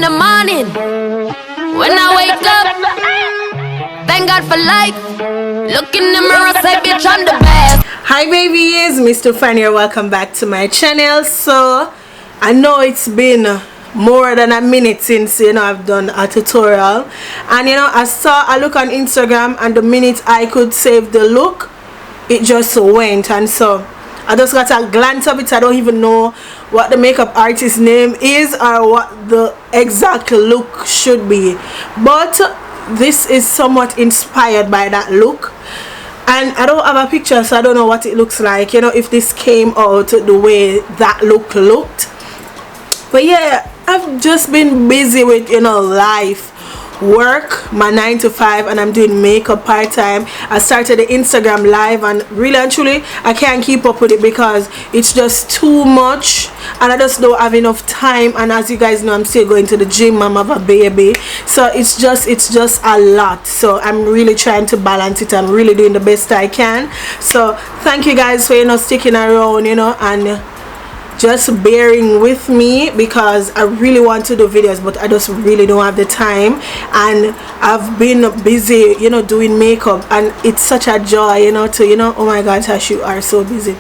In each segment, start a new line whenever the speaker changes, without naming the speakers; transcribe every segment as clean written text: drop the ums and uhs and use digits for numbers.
the morning, when I wake up, thank God for life. Look in the mirror, say bitch I'm the best.
Hi babies, Mstoofine here. Welcome back to my channel. So I know it's been more than a minute since I've done a tutorial, and I saw a look on Instagram, and the minute I could save the look, it just went, and so I just got a glance of it. I don't even know what the makeup artist's name is or what the exact look should be, but this is somewhat inspired by that look. And I don't have a picture, so I don't know what it looks like, if this came out the way that look looked. But yeah, I've just been busy with life, work, my 9 to 5, and I'm doing makeup part-time. I started the Instagram live, and really and truly I can't keep up with it because it's just too much, and I just don't have enough time. And as you guys know, I'm still going to the gym, I have a baby, so it's just a lot. So I'm really trying to balance it. I'm really doing the best I can. So thank you guys for sticking around, and just bearing with me, because I really want to do videos, but I just really don't have the time. And I've been busy doing makeup, and it's such a joy to oh my god, Tash, you are so busy.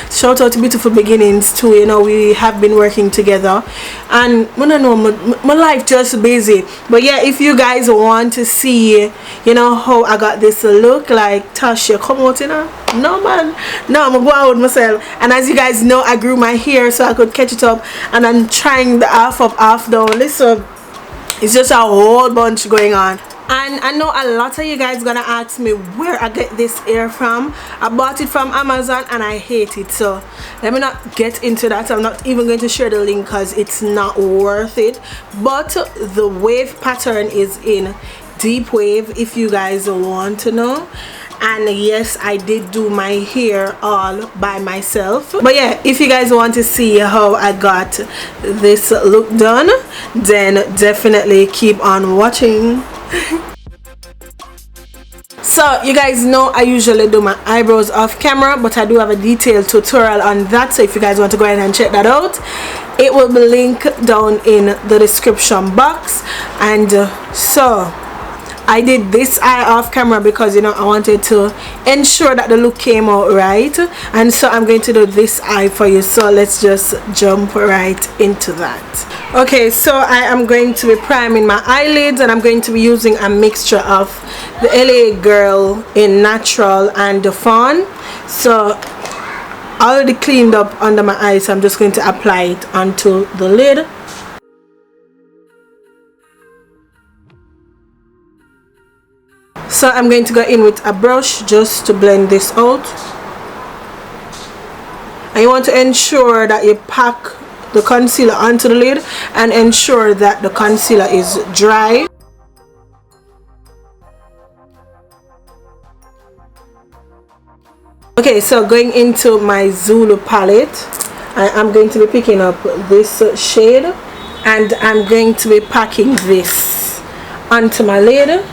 Shout out to Beautiful Beginnings too. We have been working together, and I don't know, my life just busy. But yeah, if you guys want to see how I got this look, like, Tasha, come out, no man, no, I'm gonna go out with myself. And as you guys know, I grew my hair so I could catch it up, and I'm trying the half up half down. Listen, it's just a whole bunch going on. And I know a lot of you guys gonna ask me where I get this hair from. I bought it from Amazon and I hate it, so let me not get into that. I'm not even going to share the link because it's not worth it. But the wave pattern is in deep wave, if you guys want to know. And yes, I did do my hair all by myself. But yeah, if you guys want to see how I got this look done, then definitely keep on watching. So you guys know I usually do my eyebrows off camera, but I do have a detailed tutorial on that, so if you guys want to go ahead and check that out, it will be linked down in the description box. And so I did this eye off camera because I wanted to ensure that the look came out right, and so I'm going to do this eye for you. So let's just jump right into that. Okay, so I am going to be priming my eyelids, and I'm going to be using a mixture of the LA Girl in Natural and the Fawn. So I already cleaned up under my eyes, so I'm just going to apply it onto the lid. So I'm going to go in with a brush just to blend this out. And you want to ensure that you pack the concealer onto the lid and ensure that the concealer is dry. Okay, so going into my Zulu palette, I'm going to be picking up this shade, and I'm going to be packing this onto my lid.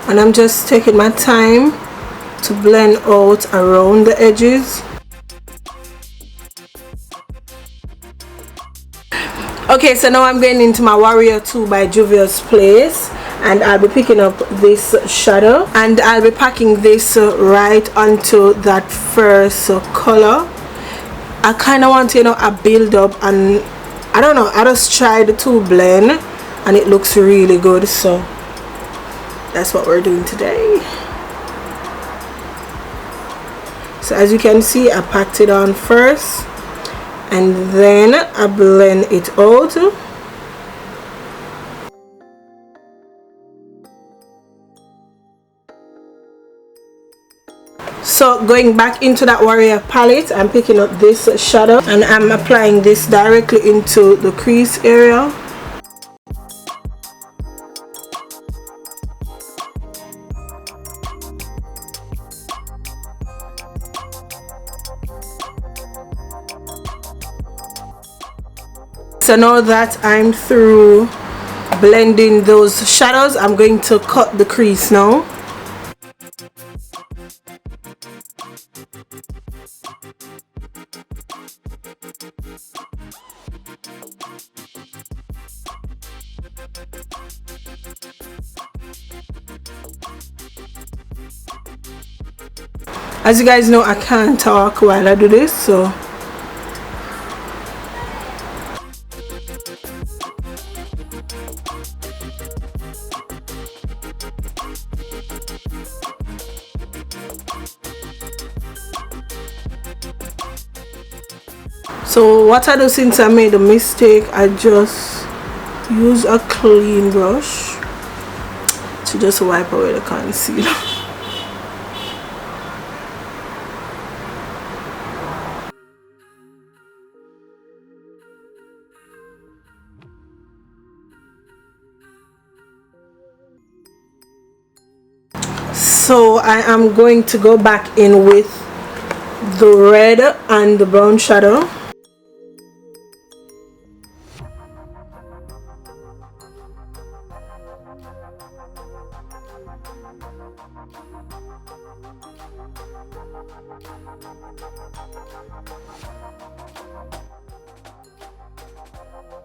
And I'm just taking my time to blend out around the edges. Okay, so now I'm going into my Warrior 2 by Juvia's Place, and I'll be picking up this shadow, and I'll be packing this right onto that first color. I kind of want a build up, and I don't know, I just tried to blend and it looks really good, so that's what we're doing today. So as you can see, I packed it on first, and then I blend it out. So going back into that Warrior palette, I'm picking up this shadow, and I'm applying this directly into the crease area. So now that I'm through blend in those shadows, I'm going to cut the crease now. As you guys know, I can't talk while I do this, so what I do, since I made a mistake, I just use a clean brush to just wipe away the concealer. So I am going to go back in with the red and the brown shadow.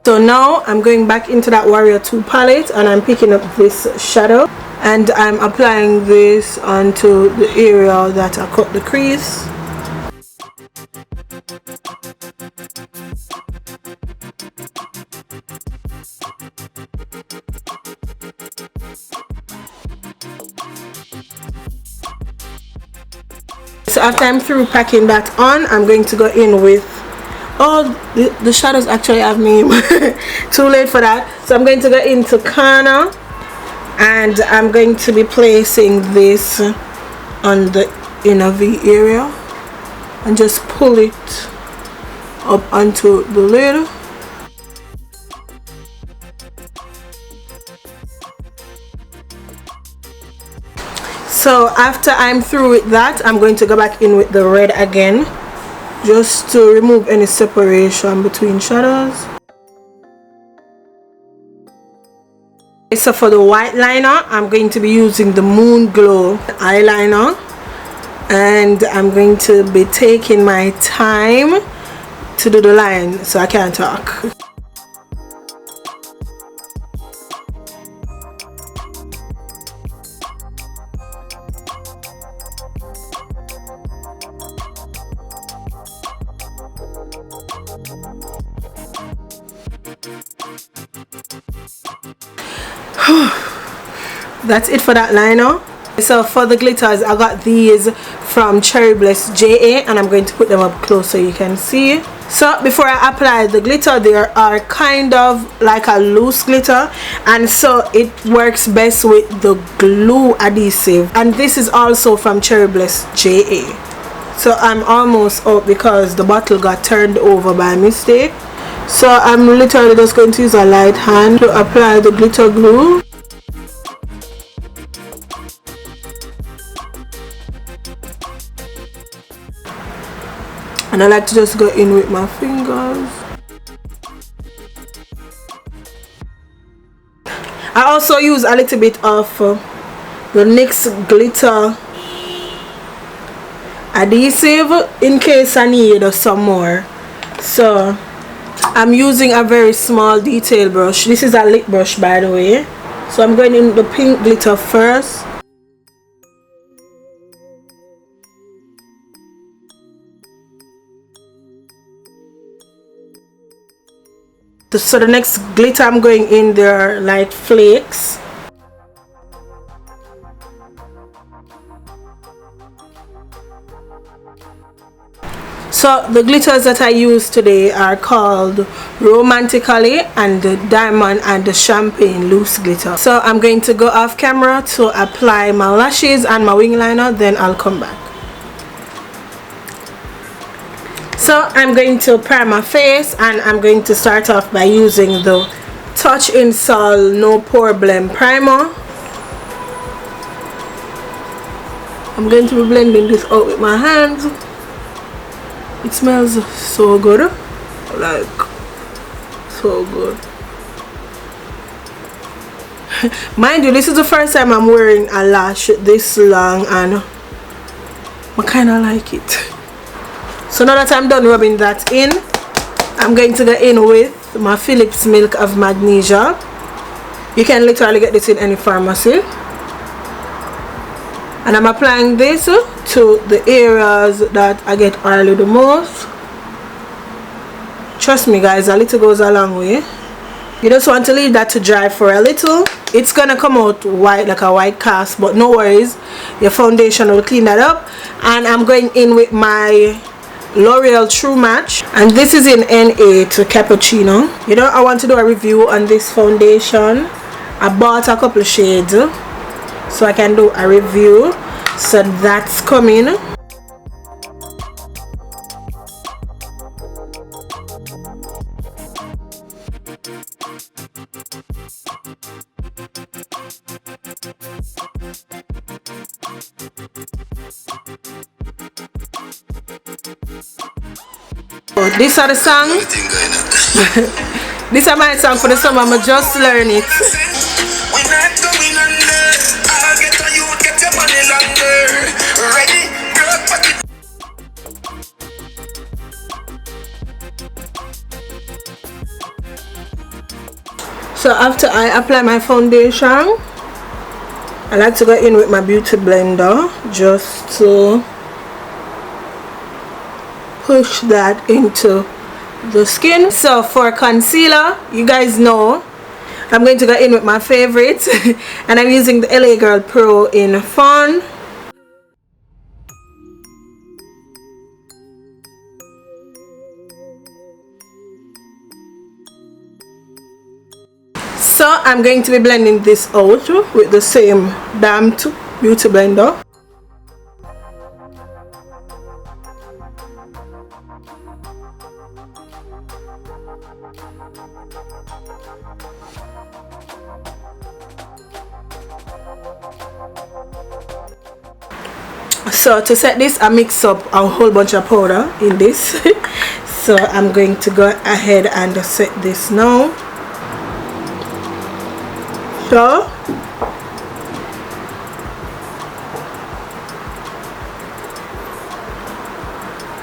So now I'm going back into that Warrior 2 palette and I'm picking up this shadow and I'm applying this onto the area that I cut the crease. So after I'm through packing that on, I'm going to go in with, oh, the shadows actually have me too late for that. So I'm going to go into corner and I'm going to be placing this on the inner V area and just pull it up onto the lid. So after I'm through with that, I'm going to go back in with the red again, just to remove any separation between shadows. So for the white liner, I'm going to be using the Moon Glow eyeliner, and I'm going to be taking my time to do the line so I can't talk. That's it for that liner. So for the glitters, I got these from Cherry Bliss JA and I'm going to put them up close so you can see. So before I apply the glitter, they are kind of like a loose glitter, and so it works best with the glue adhesive, and this is also from Cherry Bliss JA. So I'm almost out because the bottle got turned over by mistake. So I'm literally just going to use a light hand to apply the glitter glue. And I like to just go in with my fingers. I also use a little bit of the NYX glitter adhesive in case I need some more. So I'm using a very small detail brush. This is a lip brush, by the way. So I'm going in the pink glitter first. So the next glitter I'm going in, there are light flakes. So the glitters that I use today are called Romantically and the Diamond and the Champagne Loose Glitter. So I'm going to go off camera to apply my lashes and my wing liner, then I'll come back. So I'm going to prime my face, and I'm going to start off by using the Touch in Sol No Pore Blend Primer. I'm going to be blending this out with my hands. It smells so good, like so good. Mind you, this is the first time I'm wearing a lash this long, and I kind of like it. So now that I'm done rubbing that in, I'm going to go in with my Phillips Milk of Magnesia. You can literally get this in any pharmacy. And I'm applying this to the areas that I get oily the most. Trust me guys, a little goes a long way. You just want to leave that to dry for a little. It's gonna come out white, like a white cast, but no worries, your foundation will clean that up. And I'm going in with my L'Oreal True Match, and this is in N8 Cappuccino. You know, I want to do a review on this foundation. I bought a couple shades so I can do a review, so that's coming. These are the songs. These are my song for the summer. I'm just learn it.
We're not going under. I'll get on you, get your money longer. Ready? Girl, fuck it.
So after I apply my foundation, I like to go in with my beauty blender just to push that into the skin. So for concealer, you guys know I'm going to go in with my favorite and I'm using the LA Girl Pro in Fawn. So I'm going to be blending this out with the same damn beauty blender. So to set this, I mix up a whole bunch of powder in this. So I'm going to go ahead and set this now.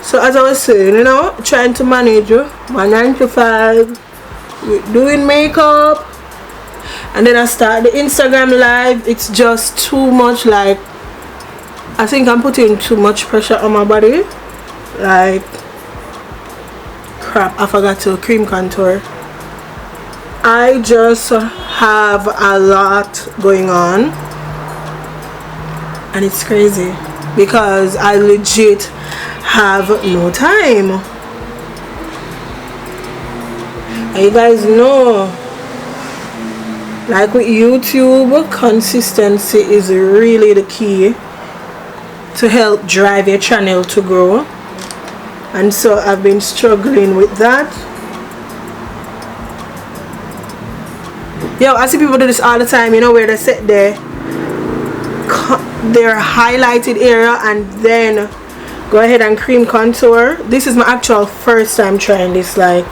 So as I was saying, you know, trying to manage my 9 to 5 with doing makeup, and then I start the Instagram live. It's just too much. Like, I think I'm putting too much pressure on my body. Like, crap, I forgot to cream contour. I just have a lot going on, and it's crazy because I legit have no time. And you guys know, like with YouTube, consistency is really the key to help drive your channel to grow, and so I've been struggling with that. Yo, I see people do this all the time, you know, where they set their highlighted area and then go ahead and cream contour. This is my actual first time trying this, like,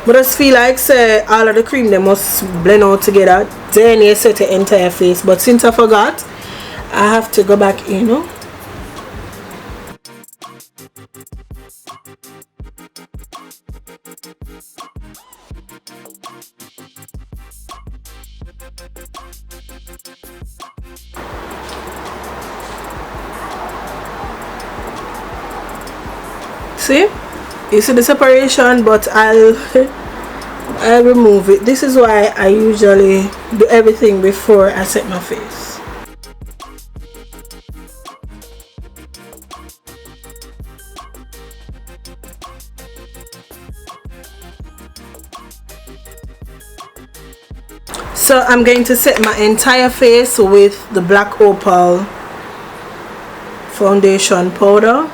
but I just feel like say all of the cream they must blend out together, then you set the entire face. But since I forgot, I have to go back in, you know. See, you see the separation, but I'll remove it. This is why I usually do everything before I set my face. So I'm going to set my entire face with the Black Opal foundation powder.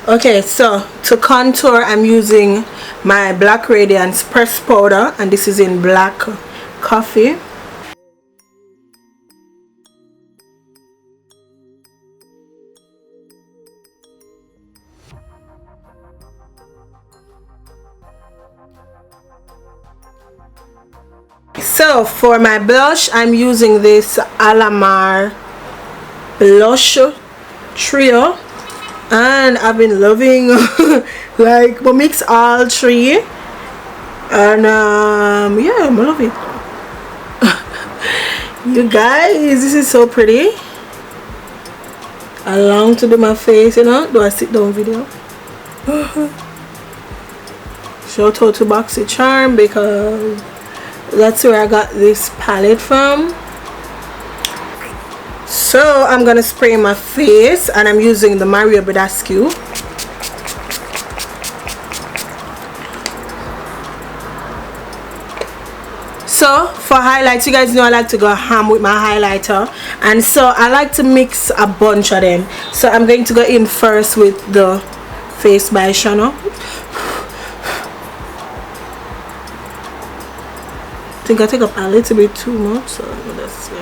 Okay, so to contour I'm using my Black Radiance pressed powder, and this is in Black Coffee. So for my blush, I'm using this Alamar blush trio, and I've been loving like I mix all three, and yeah, I love it. You guys, this is so pretty. I long to do my face, you know, do a sit down video. Shout out to Boxy Charm because that's where I got this palette from. So I'm gonna spray my face, and I'm using the Mario Badescu. So for highlights, you guys know I like to go ham with my highlighter, and so I like to mix a bunch of them. So I'm going to go in first with the Face by Shana. I think I take up a little bit too much, so let's see.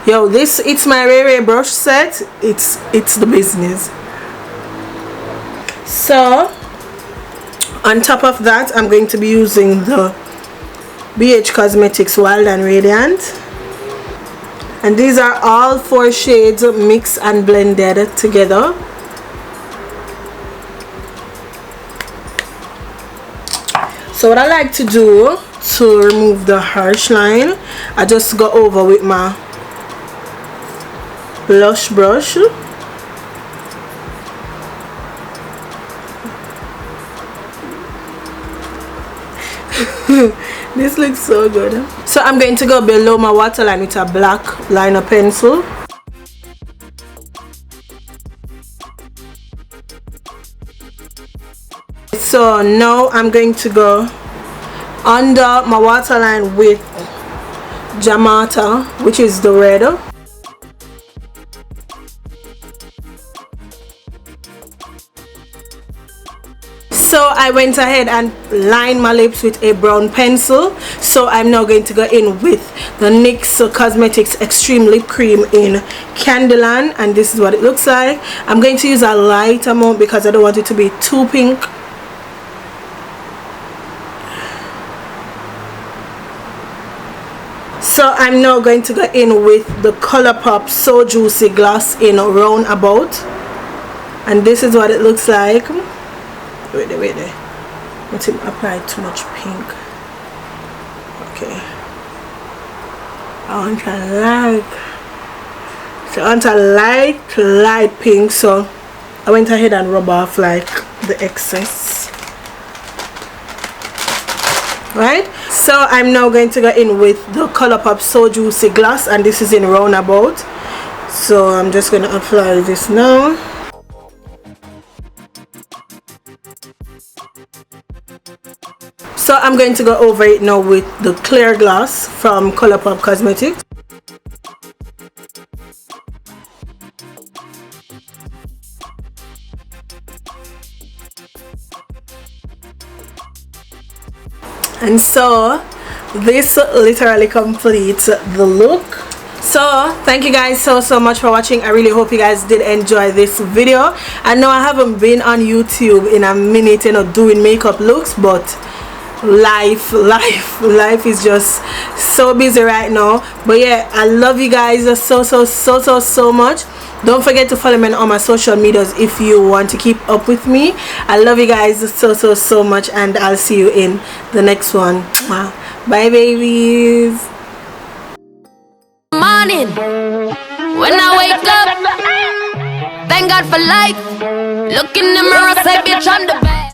Yo, this it's my Ray brush set. It's the business. So on top of that, I'm going to be using the BH Cosmetics Wild and Radiant, and these are all 4 shades mixed and blended together. So what I like to do to remove the harsh line, I just go over with my blush brush. This looks so good. So I'm going to go below my waterline with a black liner pencil. So now I'm going to go under my waterline with Jamaica, which is the red. So I went ahead and lined my lips with a brown pencil. So I'm now going to go in with the NYX Cosmetics Extreme Lip Cream in Candyland, and this is what it looks like. I'm going to use a light amount because I don't want it to be too pink. So I'm now going to go in with the ColourPop So Juicy Gloss in Roundabout, and this is what it looks like. Wait there. Let him apply too much pink. Okay. I want a light pink, so I went ahead and rub off like the excess. Right? So I'm now going to go in with the ColourPop So Juicy Gloss, and this is in Roundabout. So I'm just going to apply this now. So I'm going to go over it now with the clear gloss from ColourPop Cosmetics. And so this literally completes the look. So thank you guys so much for watching. I really hope you guys did enjoy this video. I know I haven't been on YouTube in a minute, you know, doing makeup looks, but life is just so busy right now. But yeah, I love you guys so much. Don't forget to follow me on all my social medias if you want to keep up with me. I love you guys so much, and I'll see you in the next one. Bye babies.
Morning, when I wake up, thank God for life. Look in the mirror, say bitch, I'm the best.